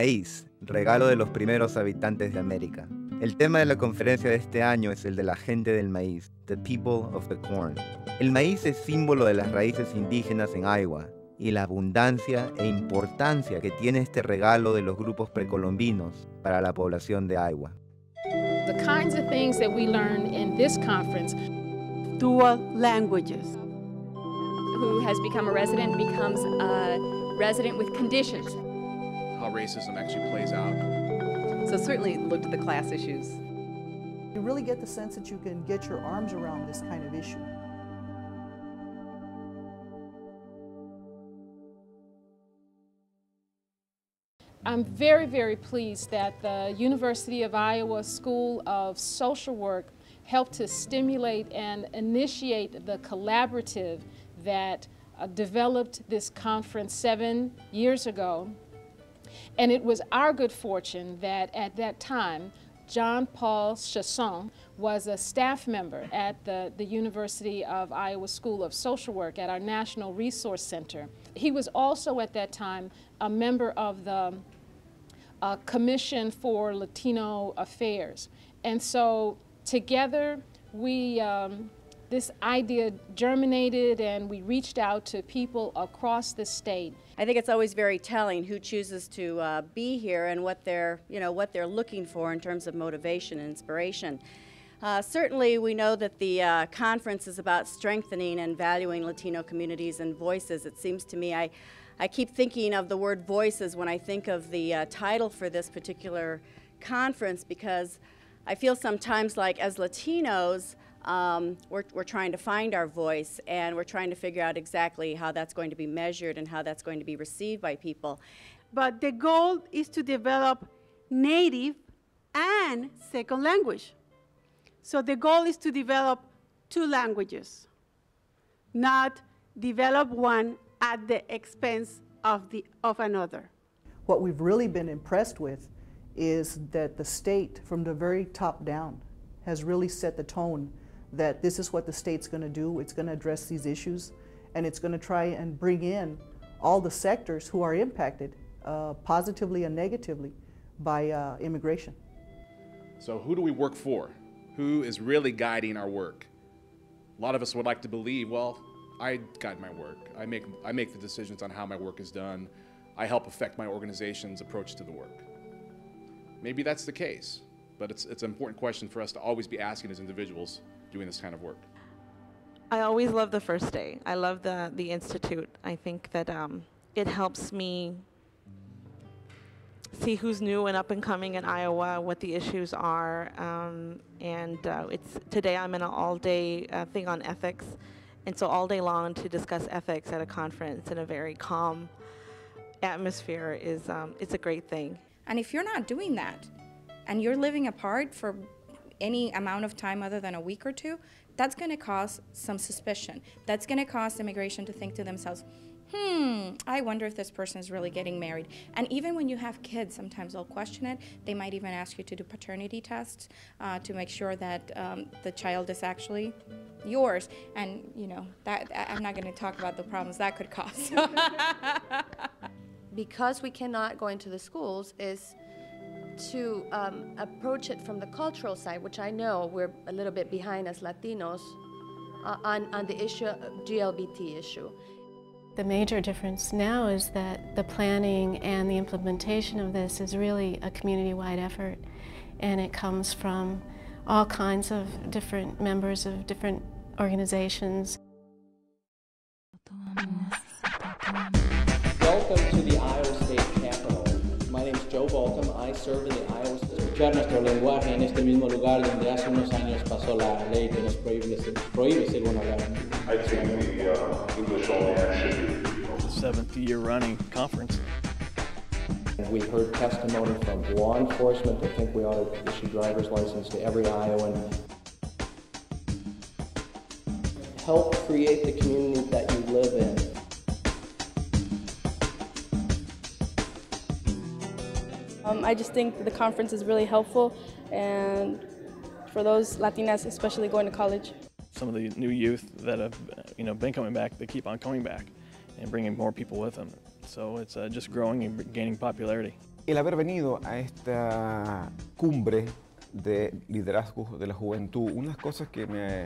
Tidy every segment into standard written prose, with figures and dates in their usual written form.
maíz, regalo de los primeros habitantes de América. El tema de la conferencia de este año es el de la gente del maíz, the people of the corn. El maíz es símbolo de las raíces indígenas en Iowa y la abundancia e importancia que tiene este regalo de los grupos precolombinos para la población de Iowa. The kinds of things that we learn in this conference. Dual languages. Who has become a resident becomes a resident with conditions. How racism actually plays out. So certainly looked at the class issues. You really get the sense that you can get your arms around this kind of issue. I'm very, very pleased that the University of Iowa School of Social Work helped to stimulate and initiate the collaborative that developed this conference 7 years ago. And it was our good fortune that at that time, John Paul Chasson was a staff member at the University of Iowa School of Social Work at our National Resource Center. He was also at that time a member of the Commission for Latino Affairs. And so together we, this idea germinated and we reached out to people across the state. I think it's always very telling who chooses to be here and what they're looking for in terms of motivation and inspiration. Certainly we know that the conference is about strengthening and valuing Latino communities and voices. It seems to me I keep thinking of the word voices when I think of the title for this particular conference, because I feel sometimes like as Latinos we're trying to find our voice, and we're trying to figure out exactly how that's going to be measured and how that's going to be received by people. But the goal is to develop native and second language. So the goal is to develop 2 languages, not develop one at the expense of another. What we've really been impressed with is that the state, from the very top down, has really set the tone that this is what the state's going to do. It's going to address these issues, and it's going to try and bring in all the sectors who are impacted positively and negatively by immigration. So who do we work for? Who is really guiding our work? A lot of us would like to believe, well, I guide my work. I make the decisions on how my work is done. I help affect my organization's approach to the work. Maybe that's the case, but it's an important question for us to always be asking as individuals doing this kind of work. I always love the first day. I love the Institute. I think that it helps me see who's new and up and coming in Iowa, what the issues are, today I'm in an all-day thing on ethics, and so all day long to discuss ethics at a conference in a very calm atmosphere is it's a great thing. And if you're not doing that, and you're living apart for any amount of time other than a week or 2, that's going to cause some suspicion. That's going to cause immigration to think to themselves, I wonder if this person is really getting married. And even when you have kids, sometimes they'll question it. They might even ask you to do paternity tests to make sure that the child is actually yours. And, you know, that I'm not going to talk about the problems that could cause. Because we cannot go into the schools is to approach it from the cultural side, which I know we're a little bit behind as Latinos on the issue, GLBT issue. The major difference now is that the planning and the implementation of this is really a community-wide effort, and it comes from all kinds of different members of different organizations. Welcome to the Iowa State Capitol. My name is Joe Balcom. I serve in the Iowa State. Escuchar nuestro lenguaje en este mismo lugar donde hace unos años pasó la ley que nos prohíbe ser bueno hablar. I think the English only should be the 7th year running conference. We heard testimony from law enforcement. I think we ought to issue driver's license to every Iowan. Help create the community that you live in. I just think the conference is really helpful, and for those Latinas, especially going to college. Some of the new youth that have been coming back, they keep on coming back and bringing more people with them. So it's just growing and gaining popularity. El haber venido a esta cumbre de liderazgo de la juventud, una de las cosas que me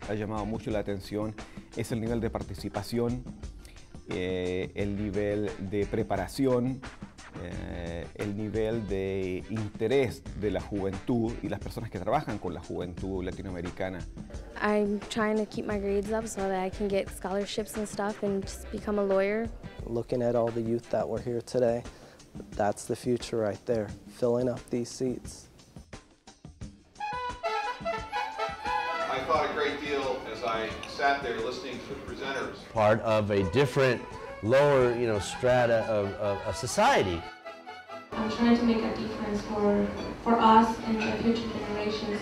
ha llamado mucho la atención es el nivel de participación, el nivel de preparación, el nivel de interés de la juventud y las personas que trabajan con la juventud latinoamericana. I'm trying to keep my grades up so that I can get scholarships and stuff and just become a lawyer. Looking at all the youth that were here today, that's the future right there, filling up these seats. I thought a great deal as I sat there listening to the presenters. Part of a different, lower, strata of society. I'm trying to make a difference for us and the future generations.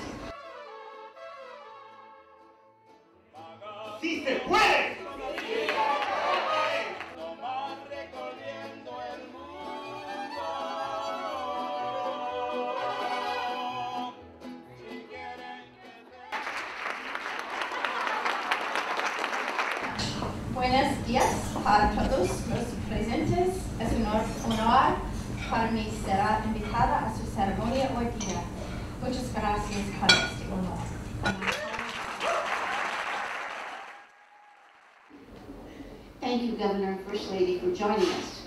¡Sí se puede! Buenos días a todos los presentes. Es un honor para mí ser invitada a su ceremonia hoy día. Muchas gracias por este honor. Thank you, Governor and First Lady, for joining us.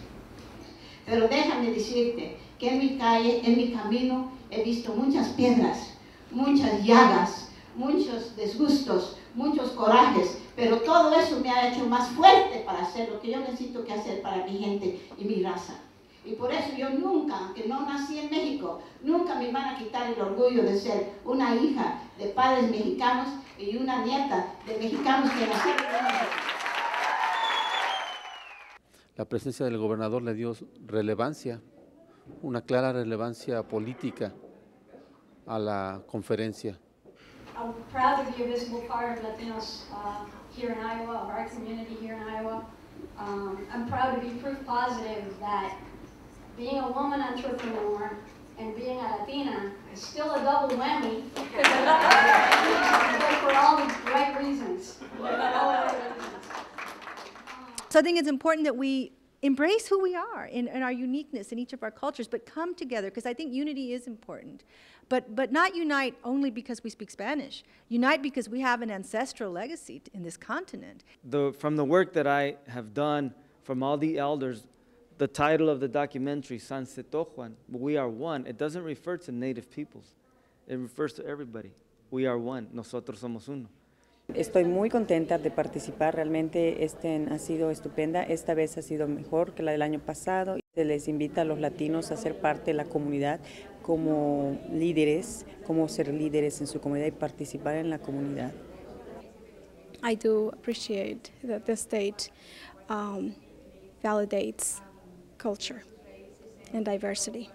Pero déjame decirte que en mi calle, en mi camino, he visto muchas piedras, muchas llagas, muchos disgustos, muchos corajes, pero todo eso me ha hecho más fuerte para hacer lo que yo necesito que hacer para mi gente y mi raza. Y por eso yo nunca, aunque no nací en México, nunca me van a quitar el orgullo de ser una hija de padres mexicanos y una nieta de mexicanos que nacieron en México. La presencia del gobernador le dio relevancia, una clara relevancia política a la conferencia. I'm proud to be a visible part of Latinos here in Iowa, of our community here in Iowa. I'm proud to be proof positive that being a woman entrepreneur and being a Latina is still a double whammy for all the right reasons. So I think it's important that we embrace who we are in our uniqueness in each of our cultures, but come together, because I think unity is important. But not unite only because we speak Spanish. Unite because we have an ancestral legacy in this continent. From the work that I have done, from all the elders, the title of the documentary, San Setojuan, We Are One, it doesn't refer to native peoples. It refers to everybody. We are one. Nosotros somos uno. Estoy muy contenta de participar, realmente ha sido estupenda, esta vez ha sido mejor que la del año pasado. Se les invita a los latinos a ser parte de la comunidad como líderes, como ser líderes en su comunidad y participar en la comunidad. I do appreciate that the state validates culture and diversity.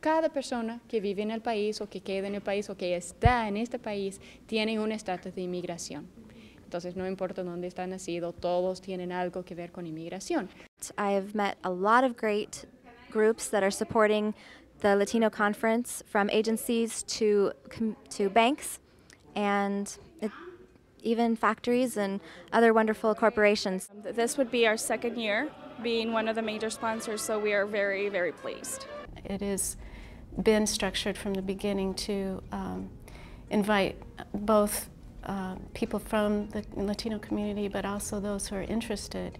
Cada persona que vive en el país o que queda en el país o que está en este país tiene un estatus de inmigración. Entonces, no importa dónde está nacido, todos tienen algo que ver con inmigración. I have met a lot of great groups that are supporting the Latino Conference, from agencies to banks and even factories and other wonderful corporations. This would be our second year being one of the major sponsors, so we are very, very pleased. It has been structured from the beginning to invite both people from the Latino community, but also those who are interested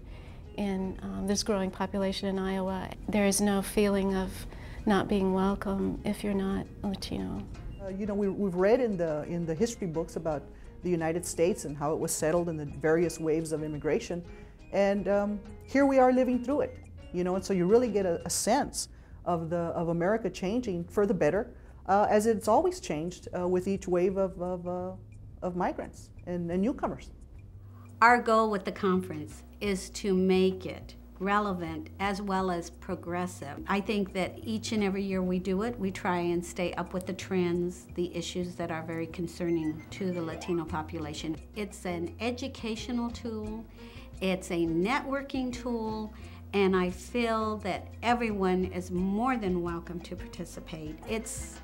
in this growing population in Iowa. There is no feeling of not being welcome if you're not Latino. We've read in the history books about the United States and how it was settled in the various waves of immigration, and here we are living through it. And so you really get a sense of America changing for the better, as it's always changed with each wave of migrants and newcomers. Our goal with the conference is to make it relevant as well as progressive. I think that each and every year we do it, we try and stay up with the trends, the issues that are very concerning to the Latino population. It's an educational tool, it's a networking tool, and I feel that everyone is more than welcome to participate. It's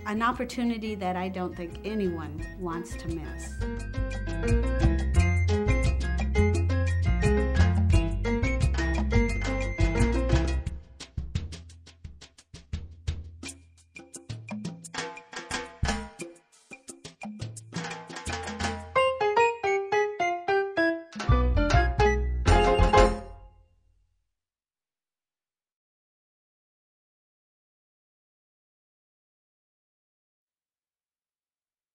an opportunity that I don't think anyone wants to miss.